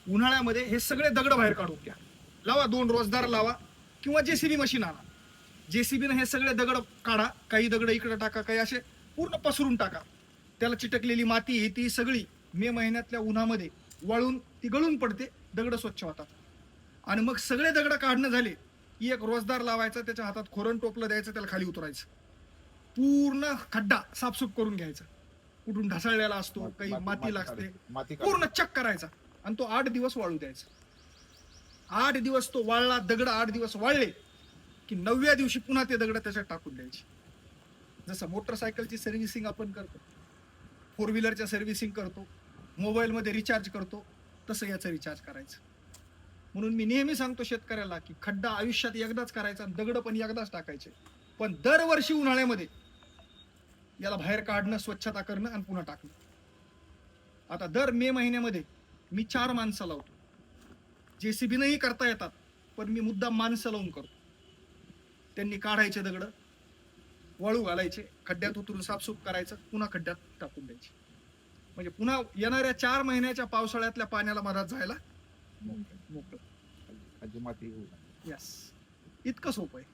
उन्हाळ्यामध्ये हे सगळे दगड बाहेर काढून घ्या, लावा 2 रोजदार लावा किंवा जेसीबी मशीन आणा. जेसीबीने हे सगळे दगड काढा, काही दगड इकडे टाका, काही असे पूर्ण पसरून टाका. त्याला चिटकलेली माती ही ती सगळी मे महिन्यातल्या उन्हामध्ये वाळून ती गळून पडते, दगड स्वच्छ होतात. आणि मग सगळे दगड काढणं झाले की एक रोजदार लावायचा, त्याच्या हातात खोरण टोपलं द्यायचं, त्याला खाली उतरायचं, पूर्ण खड्डा साफसूफ करून घ्यायचा. कुठून ढासळलेला असतो, काही माती लागते, पूर्ण चक करायचा आणि तो 8 दिवस वाळू द्यायचा. 8 दिवस तो वाळला, दगड 8 दिवस वाळले की 9व्या दिवशी पुन्हा ते दगड त्याच्यात टाकून द्यायचे. जसं मोटरसायकलची सर्व्हिसिंग आपण करतो, 4 व्हीलरच्या सर्व्हिसिंग करतो, मोबाईलमध्ये रिचार्ज करतो, तसं याचं रिचार्ज करायचं. म्हणून मी नेहमी सांगतो शेतकऱ्याला की खड्डा आयुष्यात एकदाच करायचा, दगड पण एकदाच टाकायचे, पण दरवर्षी उन्हाळ्यामध्ये याला बाहेर काढणं, स्वच्छता करणं आणि पुन्हा टाकणं. आता दर मे महिन्यामध्ये मी 4 माणसं लावतो. जेसीबीनंही करता येतात, पण मी मुद्दाम माणसं लावून करतो. त्यांनी काढायचे दगड, वाळू घालायचे, खड्ड्यात उतरून साफसूफ करायचं, पुन्हा खड्ड्यात टाकून द्यायचे. म्हणजे पुन्हा येणाऱ्या 4 महिन्याच्या पावसाळ्यातल्या पाण्याला मधात जायला मोकळं. माती यस, इतकं सोपं आहे.